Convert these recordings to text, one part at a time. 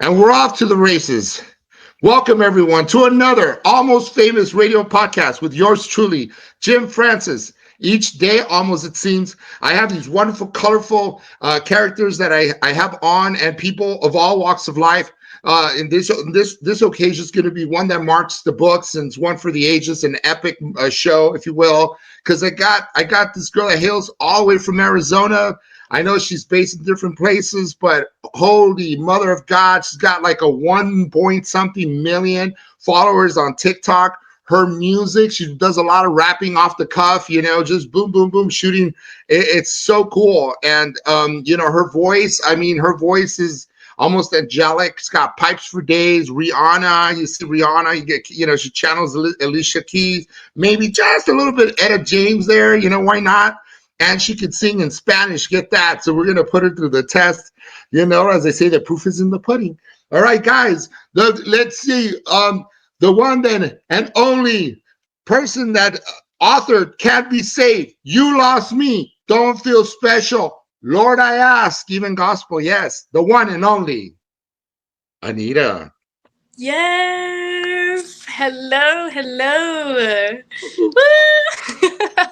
And we're off to the races. Welcome, everyone, to another Almost Famous radio podcast with yours truly, Jim Francis. Each day, almost it seems, I have these wonderful, colorful characters that I have on, and people of all walks of life. And this occasion is going to be one that marks the books, and it's one for the ages, an epic show, if you will. Because I got this girl that hails all the way from Arizona. I know she's based in different places, but holy mother of God, she's got like a 1 point something million followers on TikTok. Her music, she does a lot of rapping off the cuff, just boom, boom, boom, shooting. It's so cool. And, her voice is almost angelic. It's got pipes for days. Rihanna, you see Rihanna, you get, she channels Alicia Keys, maybe just a little bit Etta James there, why not? And she could sing in Spanish, get that. So we're going to put her through the test. As I say, the proof is in the pudding. All right, guys, let's see. The one then and only person that authored Can't Be Saved, You Lost Me, Don't Feel Special, Lord I Ask, even gospel, yes. The one and only Anita. Yes. Hello.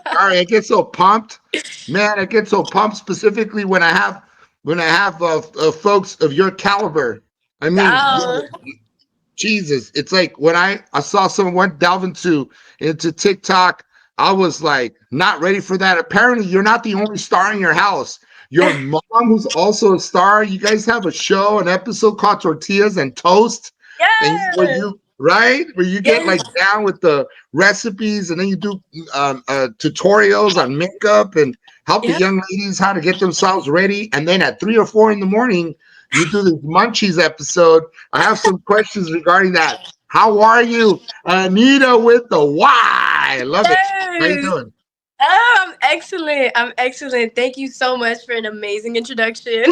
All right, I get so pumped, man. I get so pumped specifically when I have folks of your caliber. I mean, Oh, Jesus, it's like when I saw someone delve into TikTok, I was like not ready for that. Apparently, you're not the only star in your house. Your mom, who's also a star, you guys have a show, an episode called Tortillas and Toast, and yes. where you get like Yes. down with the recipes, and then you do tutorials on makeup and help the Yeah. young ladies how to get themselves ready. And then at 3 or 4 in the morning, you do this Munchies episode. I have some questions regarding that. How are you, Anita with the Y? I love it. How you Yes. doing? Oh, I'm excellent. I'm excellent. Thank you so much for an amazing introduction.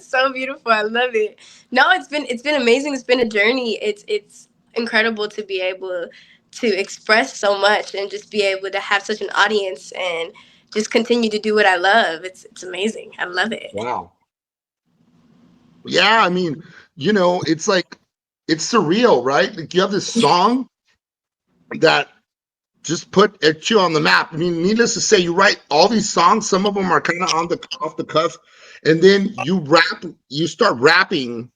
So beautiful. I love it. No, it's been amazing. It's been a journey. It's incredible to be able to express so much and just be able to have such an audience and just continue to do what I love. It's amazing. I love it. Wow. Yeah, I mean, it's like it's surreal, right? Like you have this song that just put you on the map. I mean, needless to say, you write all these songs. Some of them are kind of on the off the cuff, and then you start rapping,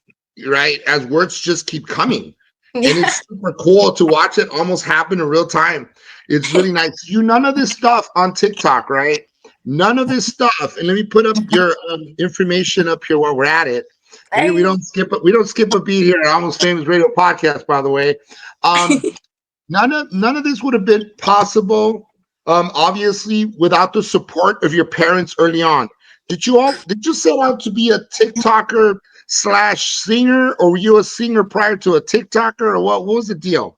right? As words just keep coming, and Yeah. it's super cool to watch it almost happen in real time. It's really nice. None of this stuff on TikTok, right? None of this stuff. And let me put up your information up here while we're at it. We Hey. don't skip a beat here at Almost Famous Radio Podcast, by the way. Um, none of this would have been possible, obviously, without the support of your parents early on. Did you set out to be a TikToker slash singer, or were you a singer prior to a TikToker, or what was the deal?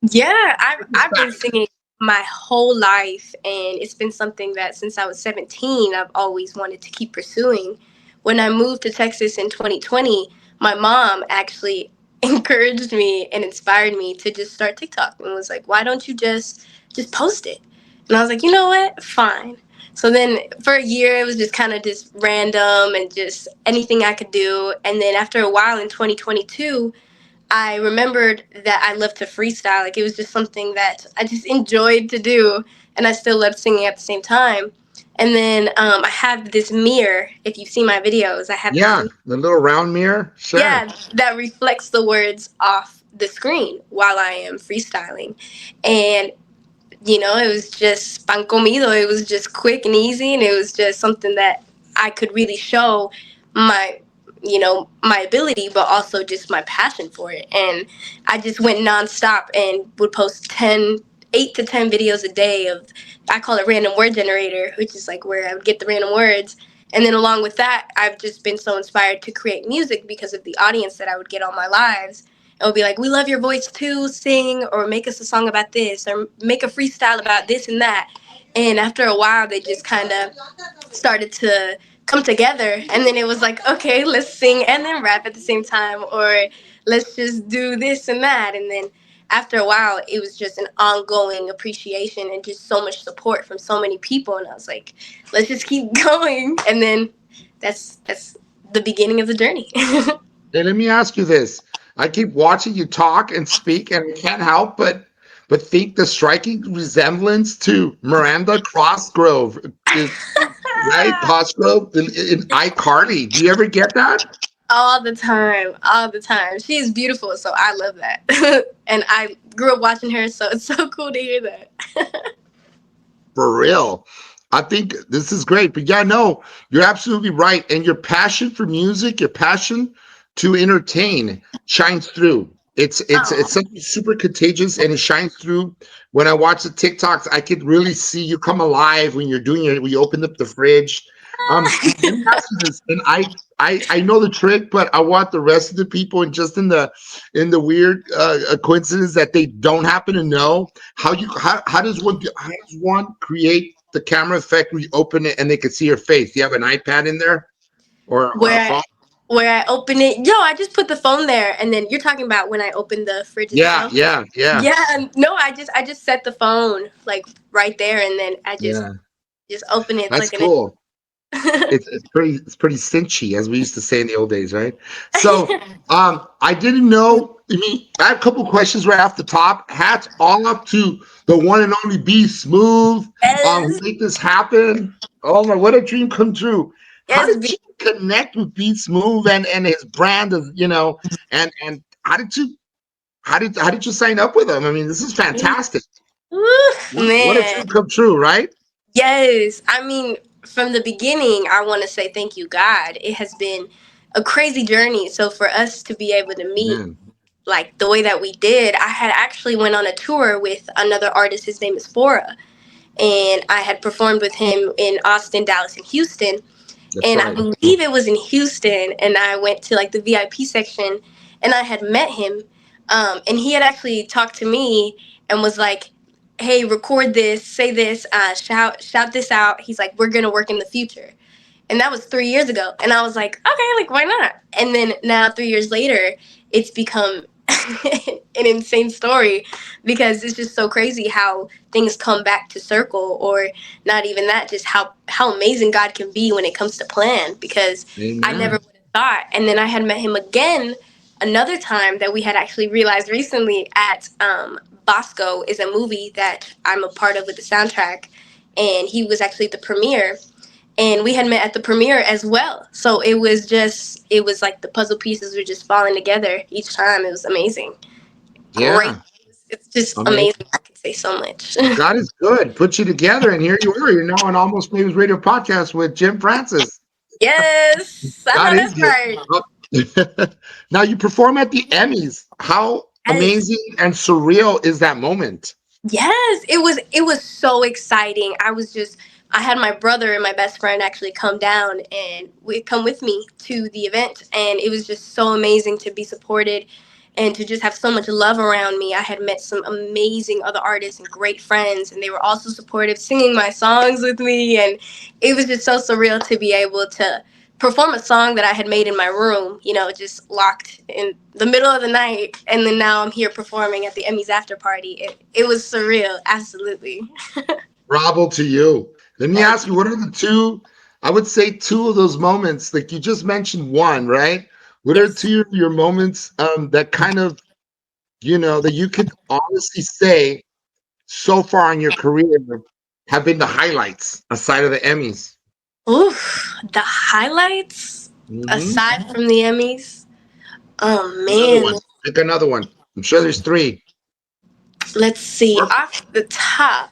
Yeah, I've Take us I've been back. singing my whole life, and it's been something that since I was 17, I've always wanted to keep pursuing. When I moved to Texas in 2020, my mom actually encouraged me and inspired me to just start TikTok and was like, "Why don't you just post it?" And I was like, "You know what? Fine." So then for a year, it was just kind of just random and just anything I could do. And then after a while in 2022, I remembered that I loved to freestyle. Like it was just something that I just enjoyed to do, and I still loved singing at the same time. And then I have this mirror. If you see my videos, I have this Yeah, the little round mirror. Sure. yeah that reflects the words off the screen while I am freestyling, and it was just pan comido. It was just quick and easy, and it was just something that I could really show my, my ability, but also just my passion for it. And I just went nonstop and would post 8 to 10 videos a day of, I call it random word generator, which is like where I would get the random words. And then along with that, I've just been so inspired to create music because of the audience that I would get on my lives. It would be like, we love your voice too, sing or make us a song about this or make a freestyle about this and that. And after a while, they just kind of started to come together. And then it was like, okay, let's sing and then rap at the same time, or let's just do this and that. And then after a while, it was just an ongoing appreciation and just so much support from so many people. And I was like, let's just keep going. And then that's the beginning of the journey. And let me ask you this. I keep watching you talk and speak, and I can't help but think the striking resemblance to Miranda Cosgrove is right. Cosgrove in iCarly. Do you ever get that? All the time, all the time. She's beautiful, so I love that. And I grew up watching her, so it's so cool to hear that. For real. I think this is great. But yeah, no, you're absolutely right. And your passion for music, your passion to entertain shines through. It's Oh, something super contagious and it shines through. When I watch the TikToks, I could really see you come alive when you're doing it, when you open up the fridge. Let me ask you this, and I know the trick, but I want the rest of the people and just in the weird coincidence that they don't happen to know how does one create the camera effect where you open it and they can see your face? Do you have an iPad in there or a where phone? where I open it. Yo, I just put the phone there, and then you're talking about when I open the fridge Yeah, itself. yeah, yeah, Yeah, no, I just set the phone like right there, and then I just yeah. just open it. It's That's like an. cool. It's pretty cinchy, as we used to say in the old days, right? So I didn't know. I mean, I have a couple questions right off the top. Hats off to the one and only Be Smooth, who Yes, made this happen. Oh my, what a dream come true. How yes, did you connect with Be Smooth and his brand of, and how did you sign up with him? I mean, this is fantastic. Oof, What a man. dream come true, right? Yes, I mean, from the beginning, I want to say thank you, God. It has been a crazy journey. So for us to be able to meet Man, like the way that we did, I had actually went on a tour with another artist. His name is Fora, and I had performed with him in Austin, Dallas, and Houston. that's And I right. believe it was in Houston, and I went to like the VIP section, and I had met him, and he had actually talked to me and was like, "Hey, record this, say this, shout this out." He's like, "We're gonna work in the future." And that was 3 years ago, and I was like, okay, like why not? And then now 3 years later, it's become an insane story because it's just so crazy how things come back to circle, or not even that, just how amazing God can be when it comes to plan, because I never Amen. would have thought. And then I had met him again another time that we had actually realized recently at Bosco, is a movie that I'm a part of with the soundtrack, and he was actually the premiere, and we had met at the premiere as well. So it was like the puzzle pieces were just falling together each time. It was amazing. Great. Yeah. It's just I mean, amazing. I can say so much. God is good. Put you together, and here you are. You're now on Almost Famous Radio podcast with Jim Francis. Yes, I God know is that's good. right. Now you perform at the Emmys. How Yes. amazing and surreal is that moment? Yes, it was so exciting. I had my brother and my best friend actually come down and we come with me to the event, and it was just so amazing to be supported and to just have so much love around me. I had met some amazing other artists and great friends, and they were also supportive, singing my songs with me, and it was just so surreal to be able to perform a song that I had made in my room, just locked in the middle of the night, and then now I'm here performing at the Emmys after party. It was surreal, absolutely. Bravo to you. Let me Thank ask you. you, what are the two, I would say two of those moments, like you just mentioned one, right? What are Yes. two of your moments that kind of, that you could honestly say so far in your career have been the highlights aside of the Emmys? Oof, the highlights Hmm. aside from the Emmys. Oh Another man, one. Pick another one. I'm sure there's three. let's see. Or Off the top,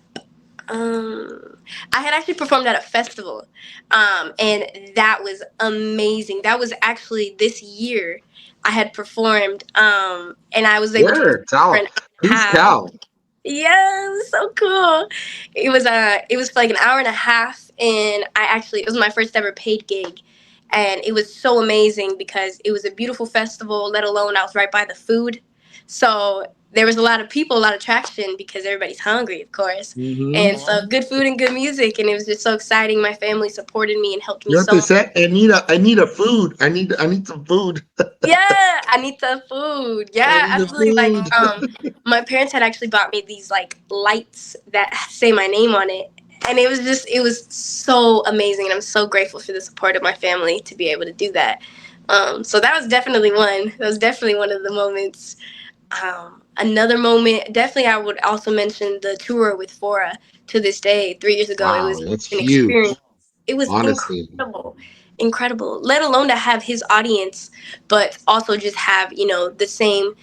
I had actually performed at a festival, and that was amazing. That was actually this year. I had performed, and I was able to perform where? for an Tell. hour and a Please half. tell. Yeah, it was so cool. It was for like an hour and a half, and it was my first ever paid gig, and it was so amazing because it was a beautiful festival. Let alone I was right by the food, so there was a lot of people, a lot of traction because everybody's hungry, of course, Hmm. and so good food and good music, and it was just so exciting. My family supported me and helped You me know what so they much. say? I need a food. I need some food. Yeah, Anita food. I Yeah, need a absolutely. Like, food. my parents had actually bought me these like lights that say my name on it, and it was so amazing, and I'm so grateful for the support of my family to be able to do that. So that was definitely one. That was definitely one of the moments. Another moment, definitely, I would also mention the tour with Fora. To this day, 3 years ago, it Wow, was that's an huge. experience. It was Honestly, incredible, incredible. Let alone to have his audience, but also just have the same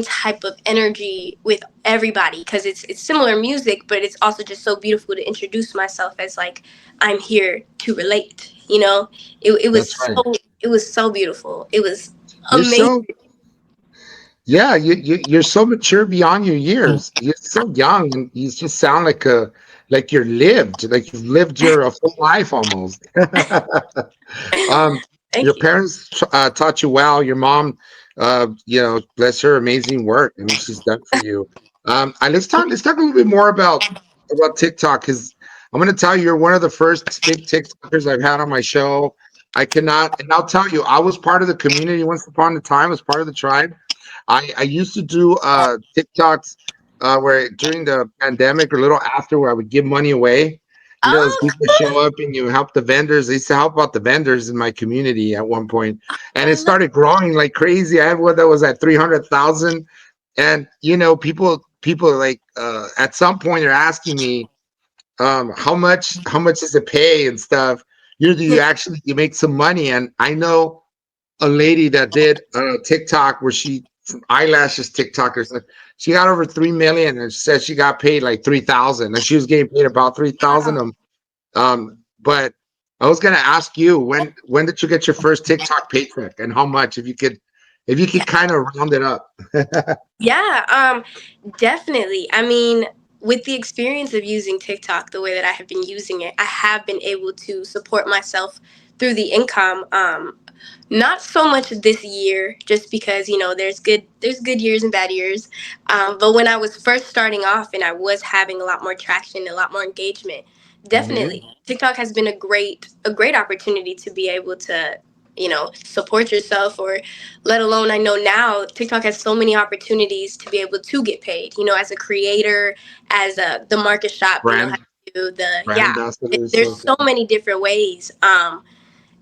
type of energy with everybody, because it's similar music, but it's also just so beautiful to introduce myself as like I'm here to relate. It was that's right. so beautiful. It was You're amazing. so Yeah, you're so mature beyond your years. You're so young, and you just sound like like you've lived your a full life almost. Um, your Thank you. parents taught you well. Your mom, bless her, amazing work. I mean, she's done for you. Let's talk a little bit more about TikTok, because I'm going to tell you, you're one of the first big TikTokers I've had on my show. I cannot, and I'll tell you, I was part of the community once upon a time. I was part of the tribe. I used to do TikToks where during the pandemic or a little after, where I would give money away. As Oh, people show up and you help the vendors. I used to help out the vendors in my community at one point, and I it love. started growing like crazy. I had one that was at 300,000, and people like at some point they're asking me, how much does it pay and stuff. You make some money, and I know a lady that did TikTok where she from eyelashes TikTokers. She got over 3 million, and she said she got paid like 3,000, and she was getting paid about 3,000. Wow. But I was gonna ask you, when did you get your first TikTok paycheck, and how much, if you could kind of round it up. Yeah, definitely. I mean, with the experience of using TikTok the way that I have been using it, I have been able to support myself through the income. Not so much this year, just because there's good years and bad years. But when I was first starting off and I was having a lot more traction, a lot more engagement, Hmm. definitely TikTok has been a great opportunity to be able to support yourself, or let alone, I know now TikTok has so many opportunities to be able to get paid, as a creator, as the market shop, how Brand to do the, brand yeah, ambassadors. there's So so many different ways.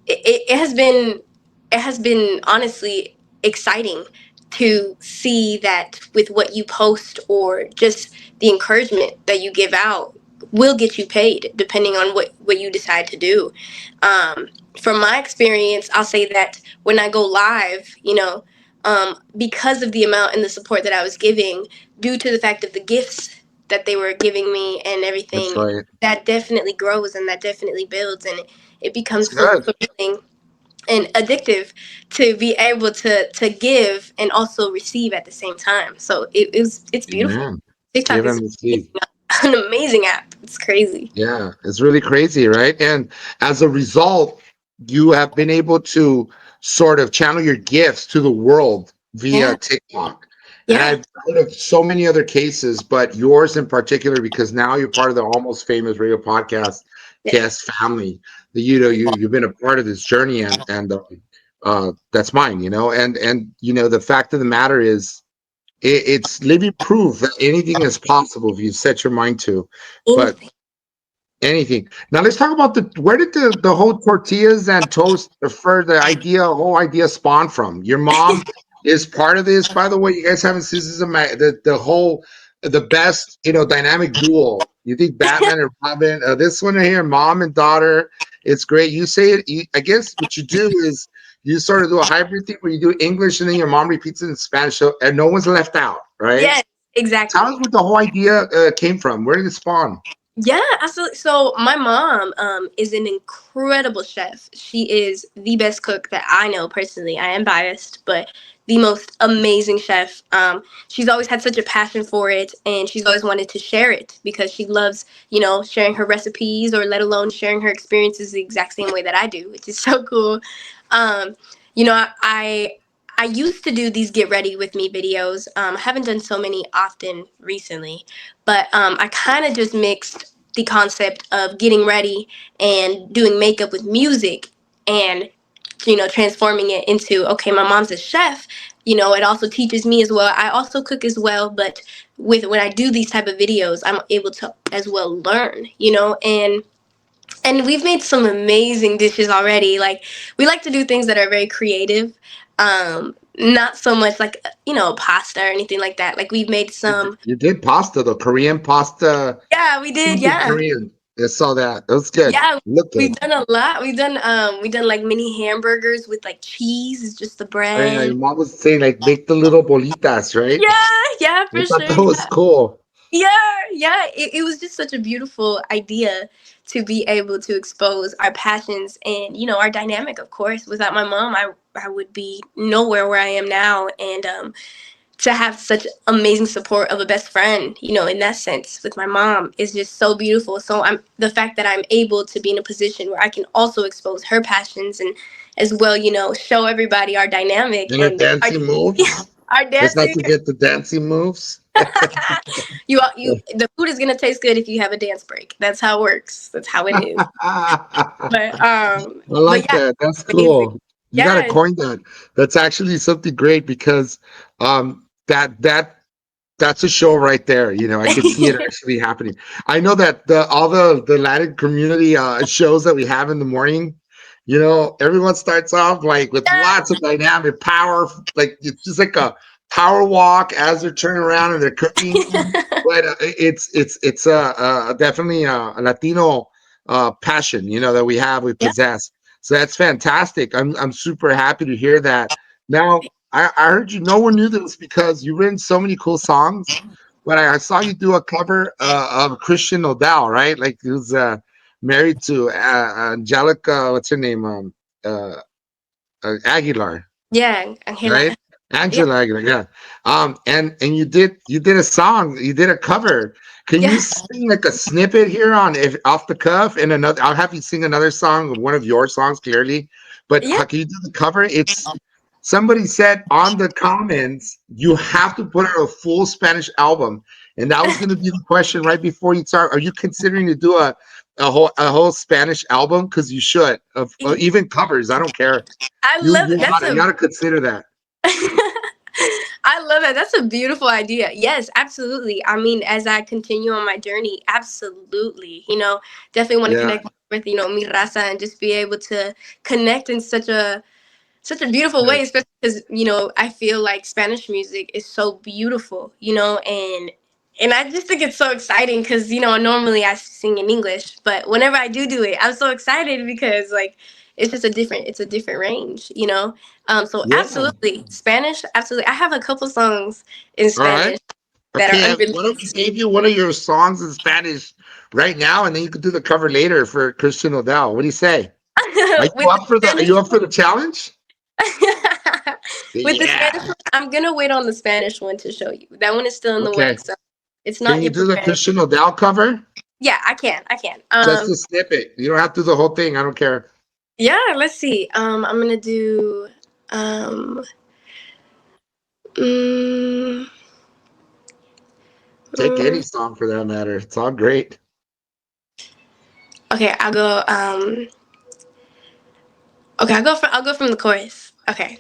It has been honestly exciting to see that with what you post, or just the encouragement that you give out, will get you paid depending on what you decide to do. um, from my experience, I'll say that when I go live, because of the amount and the support that I was giving, due to the fact of the gifts that they were giving me and that's everything, right. that definitely grows and that definitely builds, and it It's becomes good. fulfilling and addictive to be able to give and also receive at the same time. So it's beautiful. Amen. TikTok Give is them the seed. an amazing app. It's crazy. Yeah, it's really crazy, right? And as a result, you have been able to sort of channel your gifts to the world via Yeah, TikTok. And yeah, I've heard of so many other cases, but yours in particular, because now you're part of the Almost Famous Radio Podcast yeah. guest family. You've been a part of this journey, and that's mine. And the fact of the matter is, it's living proof that anything is possible if you set your mind to. But Anything. anything. Now let's talk about where did the whole tortillas and toast for the whole idea spawn from? Your mom is part of this, by the way. You guys haven't seen this is the best dynamic duo. You think Batman and Robin? This one right here, mom and daughter. It's great. You say it. I guess what you do is you sort of do a hybrid thing where you do English and then your mom repeats it in Spanish, so and no one's left out, right? Yes, Tell us exactly. what the whole idea came from. Where did it spawn? Yeah, absolutely. So my mom is an incredible chef. She is the best cook that I know personally. I am biased, but the most amazing chef. She's always had such a passion for it, and she's always wanted to share it because she loves, sharing her recipes, or let alone sharing her experiences the exact same way that I do, which is so cool. Um, I used to do these get ready with me videos. I haven't done so many often recently, but I kind of just mixed the concept of getting ready and doing makeup with music, and transforming it into, okay, my mom's a chef. It also teaches me as well. I also cook as well, but when I do these type of videos, I'm able to as well learn. And And we've made some amazing dishes already. Like, we like to do things that are very creative. Not so much like, pasta or anything like that. Like, we've made some. You did pasta though, Korean pasta, Yeah, we did. something Yeah. Korean. I saw that. That was good. Yeah, Look we've good. done a lot. We've done like mini hamburgers with like cheese. It's just the I mean, bread. your mom was saying like make the little bolitas, right? Yeah, yeah, I for thought sure. that was Yeah, cool. yeah. It was just such a beautiful idea to be able to expose our passions and our dynamic. Of course, without my mom, I would be nowhere where I am now. And to have such amazing support of a best friend, in that sense with my mom is just so beautiful. So I'm the fact that I'm able to be in a position where I can also expose her passions and as well, show everybody our dynamic And her and our dancing moves. our Let's not dancing. forget the dancing moves. The food is gonna taste good if you have a dance break. That's how it works. That's how it is. I But like yeah, that. That's amazing. cool. You got to Yeah. coin that. That's actually something great because that's a show right there. I could see it actually happening. I know that all the Latin community shows that we have in the morning, everyone starts off like with lots of dynamic power, like it's just like a power walk as they're turning around and they're cooking. But it's definitely a Latino passion, that we Yeah. possess. So that's fantastic. I'm super happy to hear that. Now, I heard no one knew this because you've written so many cool songs. But I saw you do a cover of Christian O'Dowd, right? Like he was married to Angelica, what's her name? Uh, Aguilar, Yeah, Angela. right? Yeah, Angela Aguilar, yeah. And you did a song, you did a cover. Can you yeah, sing like a snippet here on if off the cuff and another? I'll have you sing another song, one of your songs, clearly. But yeah. can you do the cover? It's somebody said on the comments you have to put out a full Spanish album, and that was going to be the question right before you start. Are you considering to do a whole Spanish album? Because you should, of even covers. I don't care. I You love it. you That's gotta you a gotta consider that. I love that. That's a beautiful idea. Yes, absolutely. I mean, as I continue on my journey, absolutely. Definitely want to Yeah. connect with, mi raza and just be able to connect in such a beautiful way, especially because I feel like Spanish music is so beautiful, and I just think it's so exciting because normally I sing in English, but whenever I do it, I'm so excited because like it's a different range, so Yeah. absolutely Spanish, absolutely. I have a couple songs in All right. Spanish that are Okay. What if we unreleased. gave you one of your songs in Spanish right now, and then you could do the cover later for Christian O'Dowd? What do you say? Are you With the up for the? Are Spanish you up for the challenge? with the Spanish Yeah. one, I'm gonna wait on the Spanish one to show you. That one is still in the Okay. works, so it's Can not you yet do the prepared. Christian O'Dowd cover? Yeah, I can. I can. Just a snippet. You don't have to do the whole thing. I don't care. Yeah, let's see. I'm gonna do um mm, Take any mm, song for that matter. It's all great. okay, I'll go from the chorus. Okay.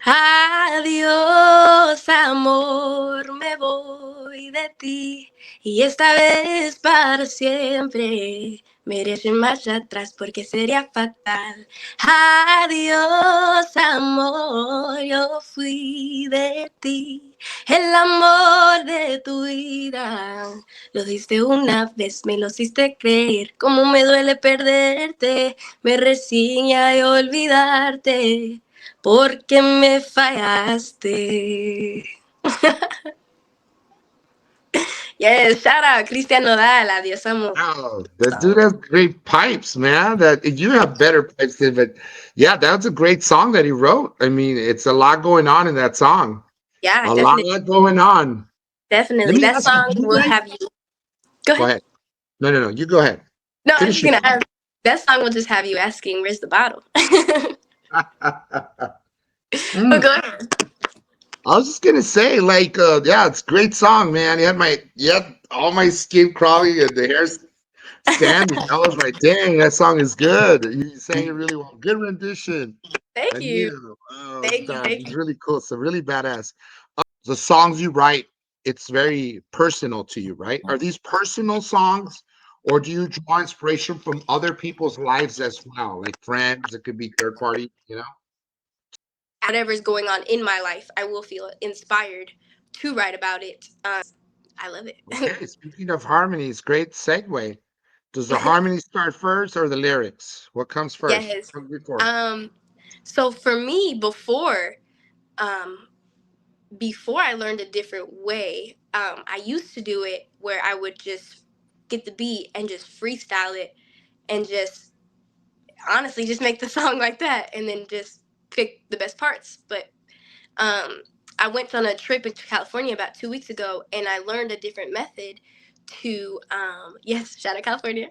Adiós, amor, me voy de ti y esta vez para siempre. Me iré sin marcha atrás porque sería fatal. Adiós, amor, yo fui de ti, el amor de tu vida. Lo diste una vez, me lo hiciste creer. Cómo me duele perderte, me resigna de olvidarte porque me fallaste. Yes, shout out Cristian Nodal, adiós amor. Oh, the dude has great pipes, man. That you have better pipes than, but yeah, that's a great song that he wrote. I mean, it's a lot going on in that song. Yeah, A definitely, lot going on. Let definitely. me That ask you, song do you will like? have you. Go Go ahead. ahead. No, no, no. You go ahead. No, I was Finish just your gonna thought. ask. That song will just have you asking, "Where's the bottle?" But Mm. go ahead. I was just gonna say, like, yeah, it's a great song, man. You had all my skin crawling and the hair standing. I was like, dang, that song is good. You sang it really well. Good rendition. Thank you, Anita, oh, thank you, God, thank it's you. really cool. So really badass. The songs you write, it's very personal to you, right? Are these personal songs Or do you draw inspiration from other people's lives as well, like friends? It could be third party, you know? Whatever's going on in my life, I will feel inspired to write about it. I love it. Okay, speaking of harmonies, great segue. Does the harmony start first or the lyrics? What comes first? Yes. What comes before? Um, so for me, um, before I learned a different way, I used to do it where I would just get the beat and just freestyle it and just honestly just make the song like that and then just pick the best parts. But um, I went on a trip into California about 2 weeks ago, and I learned a different method to yes, shout out California,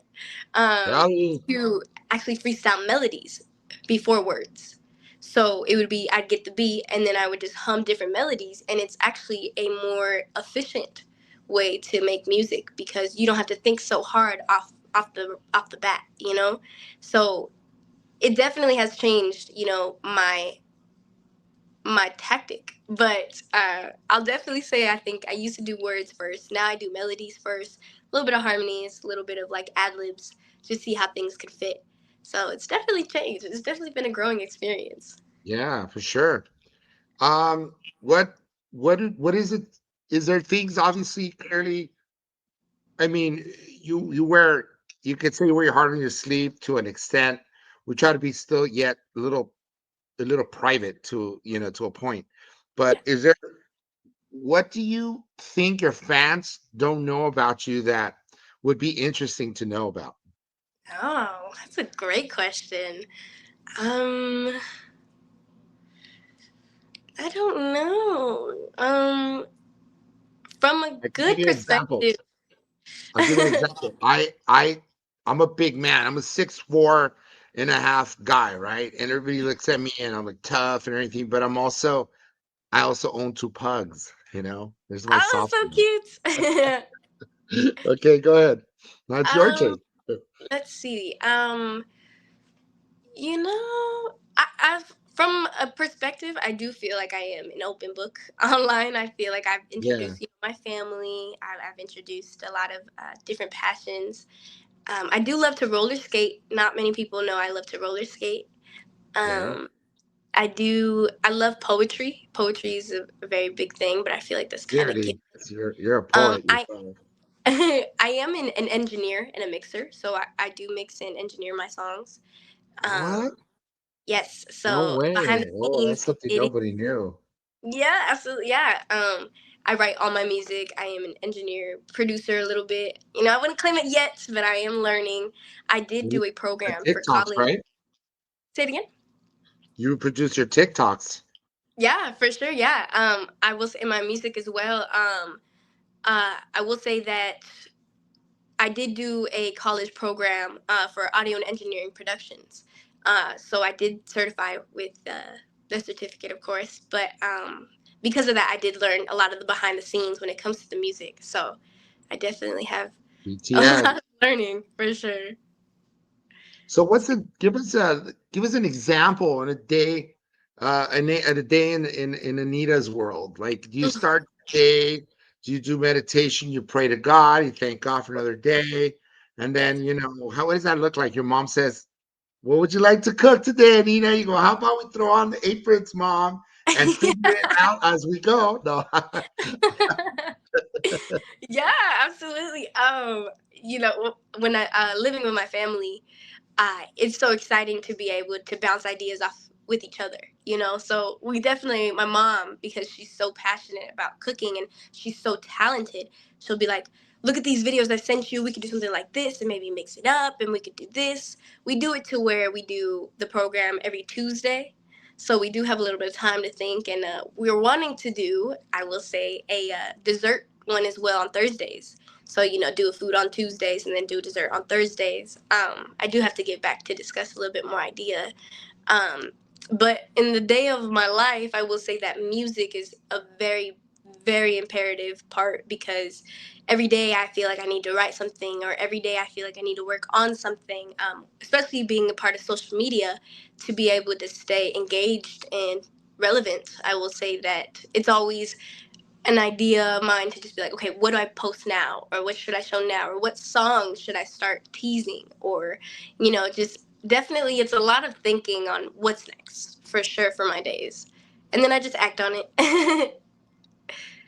um, Yeah. to actually freestyle melodies before words. So it would be I'd get the beat, and then I would just hum different melodies, and it's actually a more efficient way to make music because you don't have to think so hard off the bat, you know. So it definitely has changed, you know, my tactic. But I'll definitely say I think I used to do words first. Now I do melodies first, a little bit of harmonies, a little bit of like ad libs, just see how things could fit. So it's definitely changed. It's definitely been a growing experience. Yeah, for sure. Um, what what is it? Is there things obviously clearly? I mean, you wear you could say you wear your heart on your sleeve to an extent. We try to be still yet a little private to to a point. Yeah. But is there what do you think your fans don't know about you that would be interesting to know about? Oh, that's a great question. Um, I don't know. From a I can give good you an example. perspective. I'll give you an example. I'm a big man. I'm a 6'4" and a half guy, right? And everybody looks at me and I'm like tough and everything, but I also own two pugs, you know. There's my Oh, soft so side. cute. Okay, go ahead. Now it's your um, turn. let's see. You know, I've from a perspective, I do feel like I am an open book online. I feel like I've Yeah, introduced my family. I've introduced a lot of different passions. I do love to roller skate. Not many people know I love to roller skate. yeah. Um, I do. I love poetry. Poetry is a very big thing, but I feel like that's kind of. Clearly, you're a poet I yourself. I am an engineer and a mixer, so I do mix and engineer my songs. What? Um, yes, No so behind way. the Oh, that's scenes, something it is. nobody knew. Yeah, absolutely. Yeah. I write all my music. I am an engineer, producer a little bit. You know, I wouldn't claim it yet, but I am learning. I did You do a the program for TikToks, college. right? Say it again. You produce your TikToks. Yeah, for sure. Yeah. I will say in my music as well. I will say that I did do a college program for audio and engineering productions. So I did certify with the certificate, of course. But because of that, I did learn a lot of the behind the scenes when it comes to the music. So I definitely have a BTS. lot of learning for sure. So what's a give us an example in a day, a day in Anita's world. Like, do you start the day? Do you do meditation? You pray to God. You thank God for another day, and then Yes. how what does that look like? Your mom says, "What would you like to cook today, Anita?" You go, "How about we throw on the aprons, mom, and figure it out as we go?" No, Yeah, absolutely. You know, when I living with my family, it's so exciting to be able to bounce ideas off with each other, you know. So we definitely, my mom, because she's so passionate about cooking and she's so talented, she'll be like, look at these videos I sent you, we could do something like this and maybe mix it up and we could do this. We do it to where we do the program every Tuesday, so we do have a little bit of time to think. And we're wanting to do, I will say, a dessert one as well on Thursdays. So, you know, do a food on Tuesdays and then do dessert on Thursdays. I do have to get back to discuss a little bit more idea. Um, but in the day of my life, I will say that music is a very, very imperative part because every day I feel like I need to write something, or every day I feel like I need to work on something, especially being a part of social media to be able to stay engaged and relevant. I will say that it's always an idea of mine to just be like, okay, what do I post now, or what should I show now, or what song should I start teasing, or just definitely it's a lot of thinking on what's next for sure for my days, and then I just act on it. I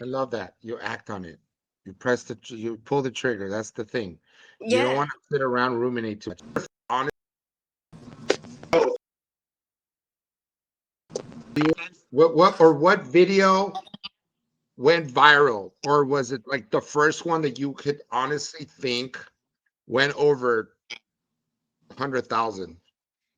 love that. You act on it. You pull the trigger. That's the thing. You don't Yeah. want to sit around ruminate too much. Honestly, what video went viral, or was it like the first one that you could honestly think went over 100,000?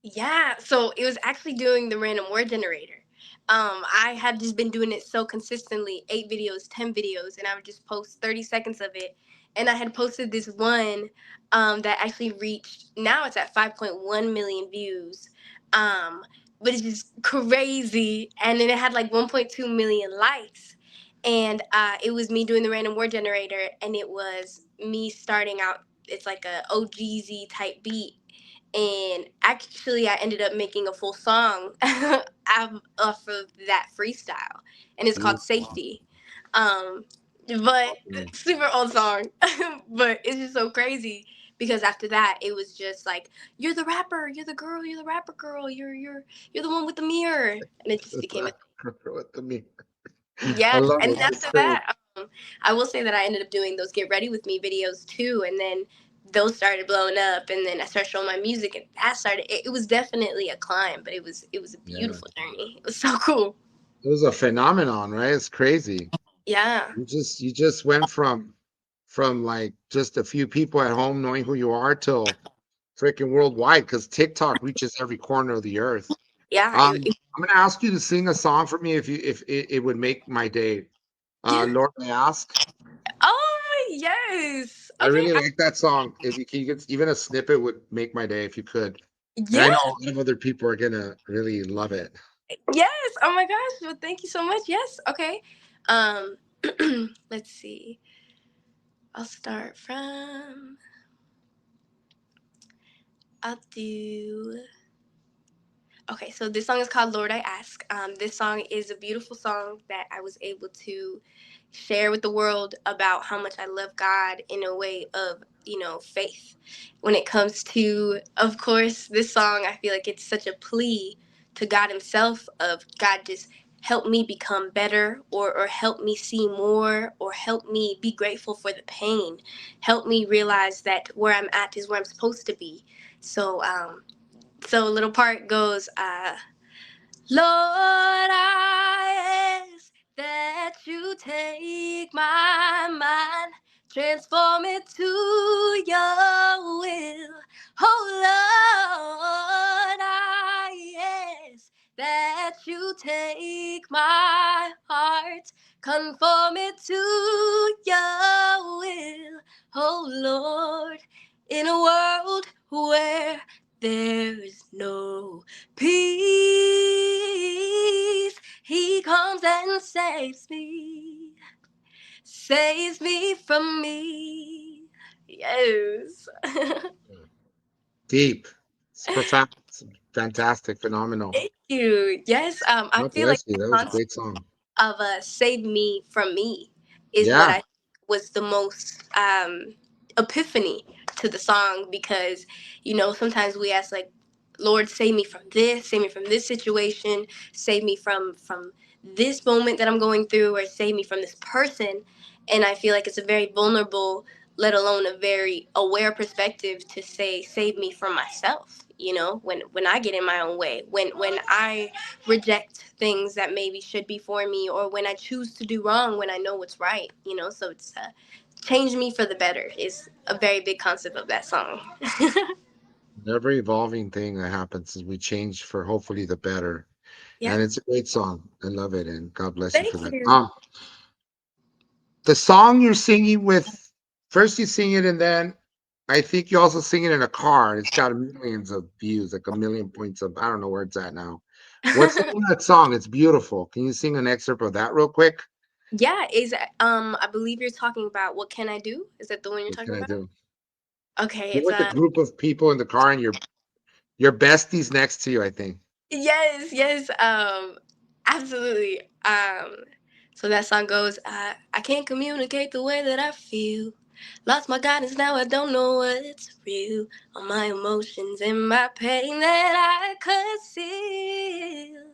Yeah, so it was actually doing the random word generator. I had just been doing it so consistently, 8 videos, 10 videos, and I would just post 30 seconds of it. And I had posted this one that actually reached, now it's at 5.1 million views. Um, but it's just crazy. And then it had like 1.2 million likes. And it was me doing the random word generator, and it was me starting out. It's like a OGZ type beat, and actually I ended up making a full song off of that freestyle, and it's called Beautiful. Safety. But Mm. super old song, but it's just so crazy because after that it was just like, you're the rapper, you're the girl, you're the rapper girl, you're the one with the mirror, and it just became a What the me? I yeah. love And it. then It's after great. that, I will say that I ended up doing those Get Ready With Me videos too. And then those started blowing up. And then I started showing my music. And that started, it was definitely a climb, but it was a Yeah. beautiful journey. It was so cool. It was a phenomenon, right? It's crazy. Yeah. You just went from like just a few people at home knowing who you are till freaking worldwide, because TikTok reaches every corner of the earth. Yeah. I'm gonna ask you to sing a song for me if it would make my day. Yeah. Lord, I ask. Oh, yes. I Okay. really like that song. If you can get even a snippet would make my day if you could. And I Yeah. know a lot of other people are gonna really love it. Yes. Oh my gosh. Well, thank you so much. Yes. Okay. Um, let's see. I'll start from, I'll do. Okay, so this song is called Lord I Ask. This song is a beautiful song that I was able to share with the world about how much I love God in a way of, faith. When it comes to, of course, this song, I feel like it's such a plea to God Himself of God, just help me become better, or help me see more, or help me be grateful for the pain. Help me realize that where I'm at is where I'm supposed to be. So a little part goes, Lord, I ask that you take my mind, transform it to your will. Oh Lord, I ask that you take my heart, conform it to your will. Oh Lord, in a world where there is no peace, He comes and saves me from me. Yes. Deep. It's profound. It's fantastic, phenomenal. Thank you. Yes. I God feel like bless you. the That was a concept great song. of save me from me is what Yeah. I was the most epiphany to the song, because sometimes we ask like, Lord, save me from this, save me from this situation, save me from this moment that I'm going through, or save me from this person. And I feel like it's a very vulnerable, let alone a very aware perspective to say, save me from myself, when I get in my own way, when I reject things that maybe should be for me, or when I choose to do wrong when I know what's right. So it's change me for the better is a very big concept of that song. Every evolving thing that happens is we change for hopefully the better. Yeah. And it's a great song. I love it. And God bless you for Thank that. you. The song you're singing with, first you sing it, and then I think you also sing it in a car. It's got millions of views, like a million points of, I don't know where it's at now. What's the name of that song? It's beautiful. Can you sing an excerpt of that real quick? Yeah, is I believe you're talking about What Can I Do? Is that the one you're What talking can I about? do? Okay, You're it's with a group of people in the car, and your besties next to you, I think. yes, yes, absolutely. So that song goes, I can't communicate the way that I feel. Lost my guidance, now I don't know what's real. All my emotions and my pain that I conceal.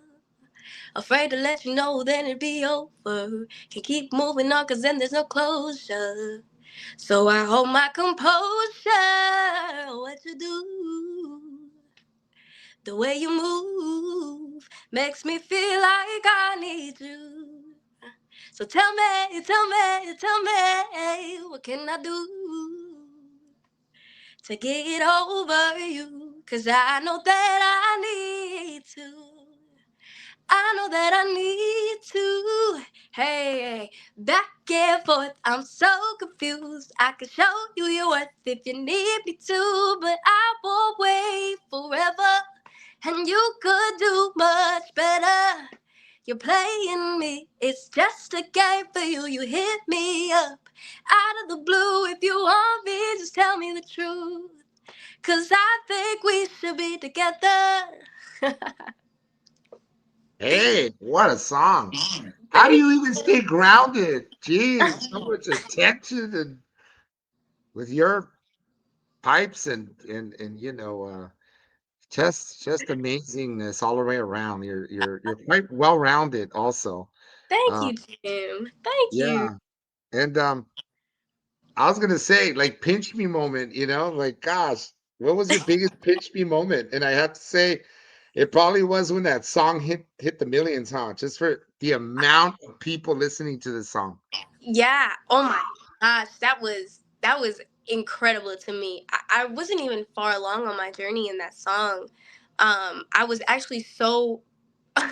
Afraid to let you know then it'd be over. Can keep moving on cause then there's no closure. So I hold my composure. What you do? The way you move makes me feel like I need you. So tell me, what can I do to get over you? Cause I know that I need to. I know that I need to. Hey, back and forth, I'm so confused. I can show you your worth if you need me to, but I won't wait forever. And you could do much better. You're playing me, it's just a game for you. You hit me up out of the blue. If you want me, just tell me the truth. Cause I think we should be together. Hey, what a song. How do Thank you even stay grounded? Jeez, so much attention and with your pipes and just amazingness all the way around. You're quite well rounded also. Thank Uh you, Jim. Thank you. yeah. And I was gonna say, like, pinch me moment, like, gosh, what was your biggest pinch me moment? And I have to say, it probably was when that song hit the millions, huh? Just for the amount of people listening to the song. Yeah. Oh my gosh, that was incredible to me. I wasn't even far along on my journey in that song. I was actually so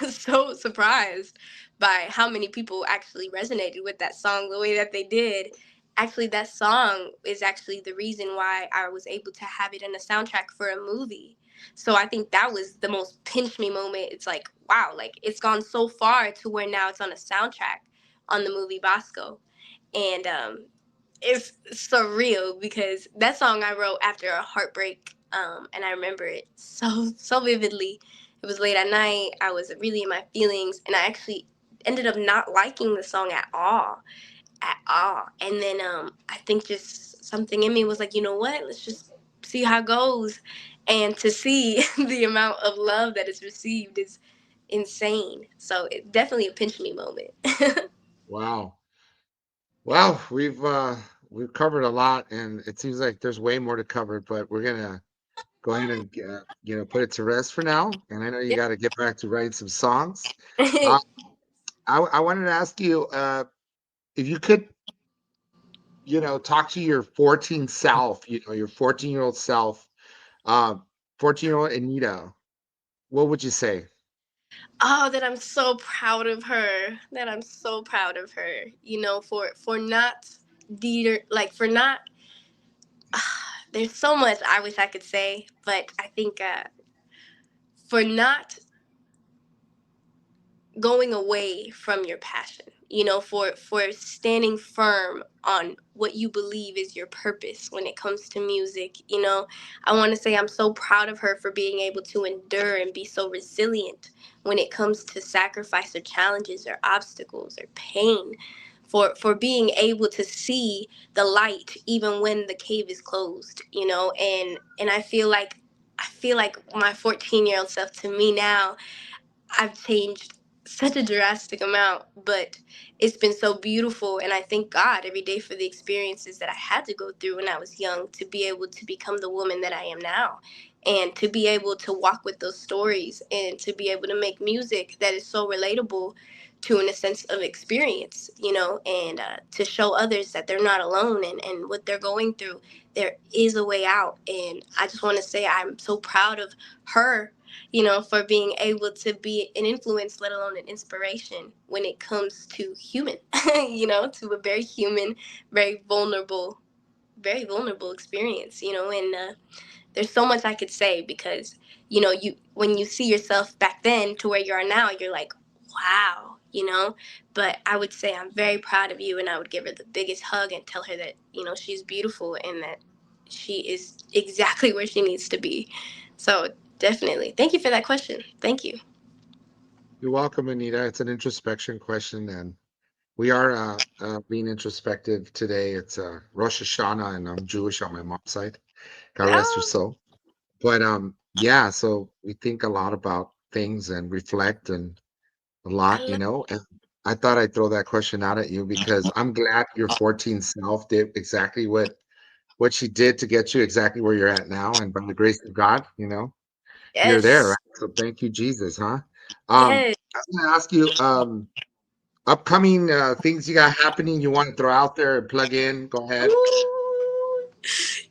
so surprised by how many people actually resonated with that song the way that they did. Actually, that song is actually the reason why I was able to have it in a soundtrack for a movie. So I think that was the most pinch me moment. It's like, wow, like it's gone so far to where now it's on a soundtrack on the movie Bosco. And it's surreal because that song I wrote after a heartbreak, and I remember it so vividly. It was late at night. I was really in my feelings, and I actually ended up not liking the song at all. And then I think just something in me was like, you know what? Let's just see how it goes. And to see the amount of love that is received is insane. So it definitely a pinch me moment. Wow. Well, we've covered a lot, and it seems like there's way more to cover, but we're gonna go ahead and put it to rest for now. And I know you got to get back to writing some songs. Uh, I wanted to ask you if you could, talk to your 14 self, your 14-year-old self, uh, 14-year-old Anita. What would you say? Oh, that I'm so proud of her. That I'm so proud of her. You know, for not for not. There's so much I wish I could say, but I think for not going away from your passion, you know, for standing firm on what you believe is your purpose when it comes to music. You know, I want to say I'm so proud of her for being able to endure and be so resilient when it comes to sacrifice or challenges or obstacles or pain, for being able to see the light even when the cave is closed, you know. And I feel like my 14-year-old self, to me now, I've changed such a drastic amount, but it's been so beautiful. And I thank God every day for the experiences that I had to go through when I was young to be able to become the woman that I am now. And to be able to walk with those stories and to be able to make music that is so relatable to in a sense of experience, you know, and to show others that they're not alone and what they're going through. There is a way out. And I just want to say I'm so proud of her, you know, for being able to be an influence, let alone an inspiration when it comes to human, you know, to a very human, very very vulnerable experience, you know. And there's so much I could say because, you know, you when you see yourself back then to where you are now, you're like, wow, you know. But I would say I'm very proud of you, and I would give her the biggest hug and tell her that, you know, she's beautiful and that she is exactly where she needs to be. So definitely, thank you for that question. Thank you. You're welcome, Anita. It's an introspection question, and We are being introspective today. It's Rosh Hashanah, and I'm Jewish on my mom's side. God rest her Oh, soul. But yeah, so we think a lot about things and reflect and a I lot, love. And I thought I'd throw that question out at you because I'm glad your 14 self did exactly what she did to get you exactly where you're at now, and by the grace of God, you're there, Yes, right? So thank you, Jesus, huh? yes. I was gonna ask you, upcoming things you got happening you want to throw out there and plug in. Go ahead. Ooh.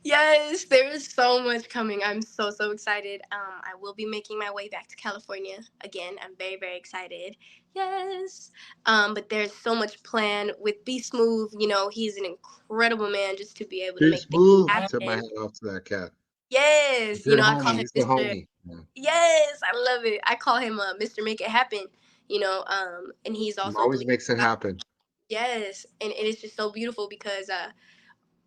Yes, there is so much coming. I'm so excited. I will be making my way back to California again. I'm very excited. Yes. But there's so much planned with Be Smooth. He's an incredible man just to be able to He's make things smooth. Tip my happen. hat off to that cat. Yes. Good I call homie. him He's the Mr. homie. Yeah. Yes, I love it. I call him Mr. Make It Happen. And he's He also a always believer. makes it happen. Yes, and it's just so beautiful because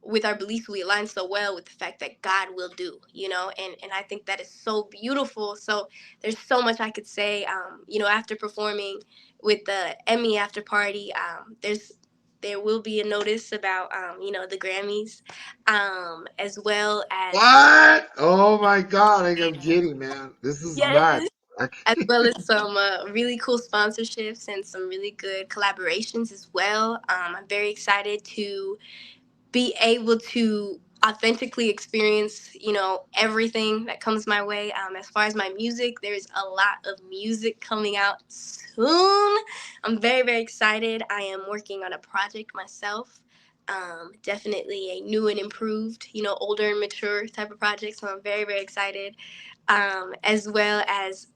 with our beliefs we align so well with the fact that God will do, and I think that is so beautiful. So there's so much I could say. After performing with the Emmy after party, there will be a notice about the Grammys, as well as What? Oh my God! I'm giddy, man. This is nuts. yes, as well as some really cool sponsorships and some really good collaborations as well. I'm very excited to be able to authentically experience everything that comes my way. As far as my music, there's a lot of music coming out soon. I'm very excited. I am working on a project myself. Definitely a new and improved, older and mature type of project, so I'm very excited. As well as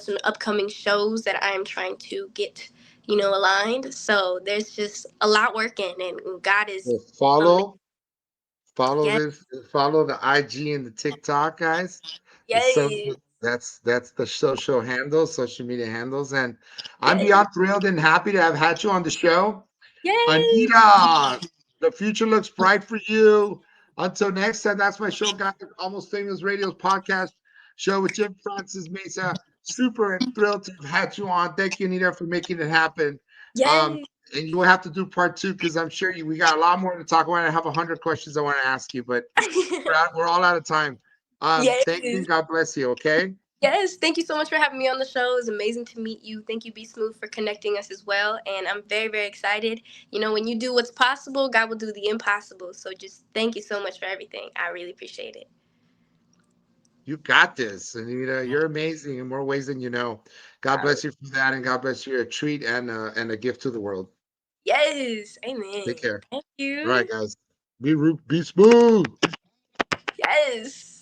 some upcoming shows that I'm trying to get aligned. So there's just a lot working, and God is Well, amazing. follow Yes, this, follow the IG and the TikTok, guys. It's so yes, that's the social media handles, and I'm yes, beyond thrilled and happy to have had you on the show. yes, Anita, the future looks bright for you. Until next time, that's my show, guys. Almost Famous Radio's podcast show with Jim Francis Mesa. Super and thrilled to have had you on. Thank you, Anita, for making it happen. Um, yes, and you will have to do part two because I'm sure we got a lot more to talk about. I have 100 questions I want to ask you, but we're all out of time. Thank you yes, and God bless you. Okay. yes. Thank you so much for having me on the show. It's amazing to meet you. Thank you, Be Smooth, for connecting us as well. And I'm very excited. When you do what's possible, God will do the impossible. So just thank you so much for everything. I really appreciate it. You got this, Anita. You're amazing in more ways than you know. God Uh, bless you for that, and God bless you. A treat and a gift to the world. yes, Take amen. care. Thank All right, you. guys. Be smooth. Yes.